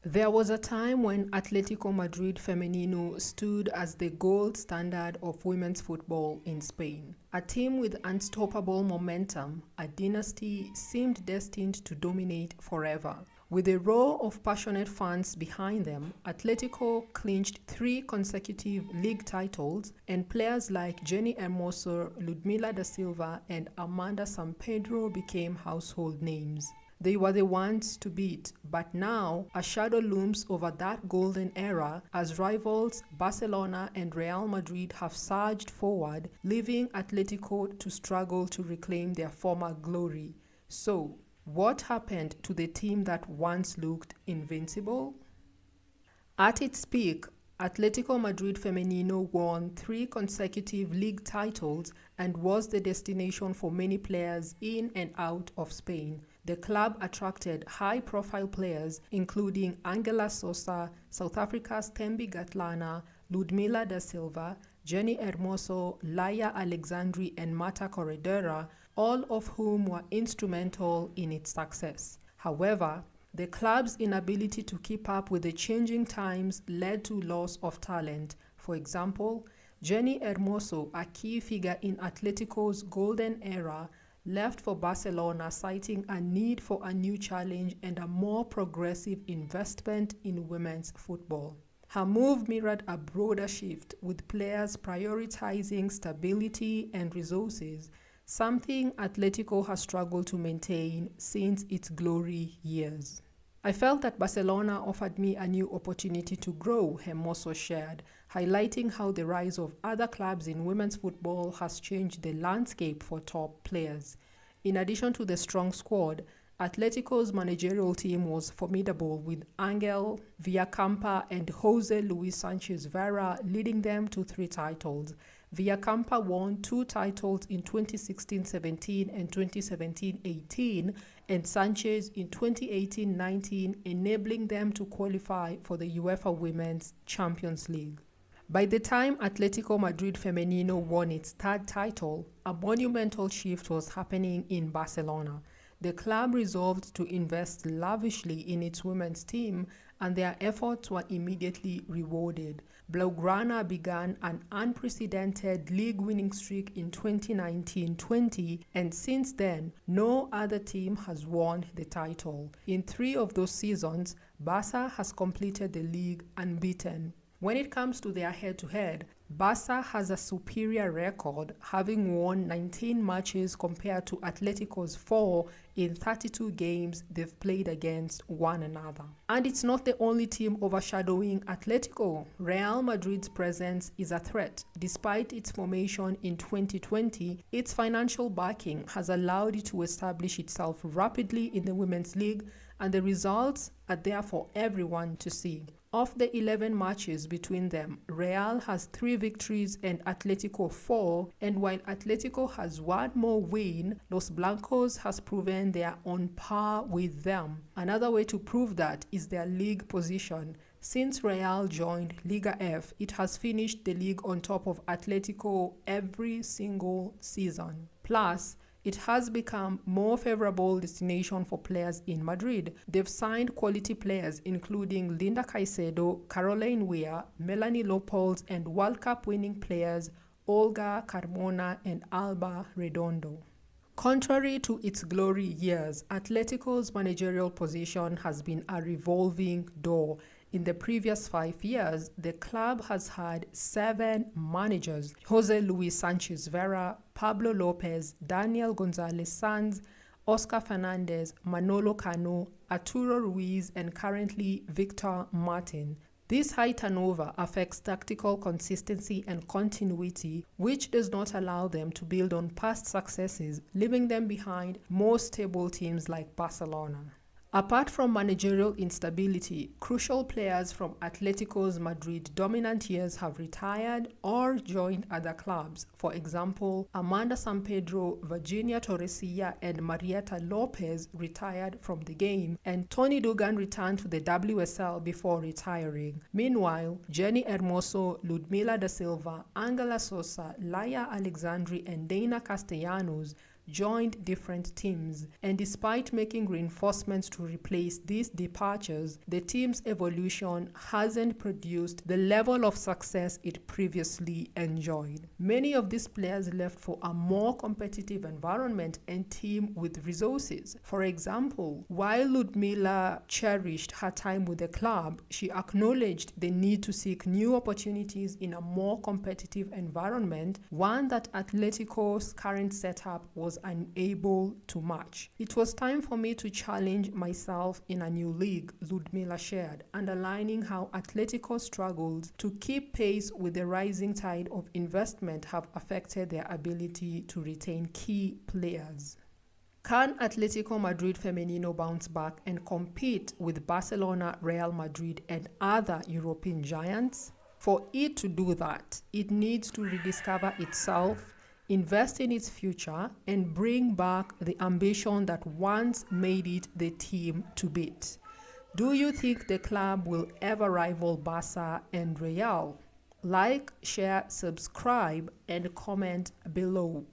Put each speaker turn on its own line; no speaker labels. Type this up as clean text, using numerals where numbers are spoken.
There was a time when Atletico Madrid Femenino stood as the gold standard of women's football in Spain. A team with unstoppable momentum, a dynasty seemed destined to dominate forever. With a row of passionate fans behind them, Atletico clinched 3 consecutive league titles, and players like Jenny Hermoso, Ludmila da Silva, and Amanda Sampedro became household names. They were the ones to beat, but now a shadow looms over that golden era as rivals Barcelona and Real Madrid have surged forward, leaving Atletico to struggle to reclaim their former glory. So, what happened to the team that once looked invincible? At its peak, Atletico Madrid Femenino won 3 consecutive league titles and was the destination for many players in and out of Spain. The club attracted high-profile players including Angela Sosa, South Africa's Thembi Gatlana, Ludmila da Silva, Jenny Hermoso, Laia Alexandri, and Marta Corredera, all of whom were instrumental in its success. However, the club's inability to keep up with the changing times led to loss of talent. For example, Jenny Hermoso, a key figure in Atletico's golden era, left for Barcelona citing a need for a new challenge and a more progressive investment in women's football. Her move mirrored a broader shift, with players prioritizing stability and resources, something Atletico has struggled to maintain since its glory years. I felt that Barcelona offered me a new opportunity to grow, Hermoso shared, highlighting how the rise of other clubs in women's football has changed the landscape for top players. In addition to the strong squad, Atletico's managerial team was formidable, with Angel Villacampa and Jose Luis Sanchez Vera leading them to 3 titles. Villacampa won 2 titles in 2016-17 and 2017-18, and Sanchez in 2018-19, enabling them to qualify for the UEFA Women's Champions League. By the time Atletico Madrid Femenino won its 3rd title, a monumental shift was happening in Barcelona. The club resolved to invest lavishly in its women's team, and their efforts were immediately rewarded. Blaugrana began an unprecedented league winning streak in 2019-20, and since then, no other team has won the title. In 3 of those seasons, Barca has completed the league unbeaten. When it comes to their head-to-head, Barca has a superior record, having won 19 matches compared to Atletico's 4 in 32 games they've played against one another. And it's not the only team overshadowing Atletico. Real Madrid's presence is a threat. Despite its formation in 2020, its financial backing has allowed it to establish itself rapidly in the Women's League, and the results are there for everyone to see. Of the 11 matches between them, Real has 3 victories and Atletico 4, and while Atletico has 1 more win, Los Blancos has proven they are on par with them. Another way to prove that is their league position. Since Real joined Liga F, it has finished the league on top of Atletico every single season. Plus, it has become more favorable destination for players in Madrid. They've signed quality players including Linda Caicedo, Caroline Weah, Melanie Lopez, and World Cup winning players Olga Carmona and Alba Redondo. Contrary to its glory years, Atletico's managerial position has been a revolving door. In the previous 5 years, the club has had 7 managers: Jose Luis Sanchez Vera, Pablo Lopez, Daniel Gonzalez Sanz, Oscar Fernandez, Manolo Cano, Arturo Ruiz, and currently Victor Martin. This high turnover affects tactical consistency and continuity, which does not allow them to build on past successes, leaving them behind more stable teams like Barcelona. Apart from managerial instability, crucial players from Atletico's Madrid dominant years have retired or joined other clubs. For example, Amanda Sampedro, Virginia Torresilla, and Marieta Lopez retired from the game, and Tony Dugan returned to the WSL before retiring. Meanwhile, Jenny Hermoso, Ludmila da Silva, Angela Sosa, Laia Alexandri, and Dana Castellanos joined different teams, and despite making reinforcements to replace these departures, the team's evolution hasn't produced the level of success it previously enjoyed. Many of these players left for a more competitive environment and team with resources. For example, while Ludmila cherished her time with the club, she acknowledged the need to seek new opportunities in a more competitive environment, one that Atletico's current setup was unable to match. It was time for me to challenge myself in a new league, Ludmila shared, underlining how Atletico's struggles to keep pace with the rising tide of investment have affected their ability to retain key players. Can Atletico Madrid Femenino bounce back and compete with Barcelona, Real Madrid, and other European giants? For it to do that, it needs to rediscover itself, invest in its future, and bring back the ambition that once made it the team to beat. Do you think the club will ever rival Barca and Real? Like, share, subscribe, and comment below.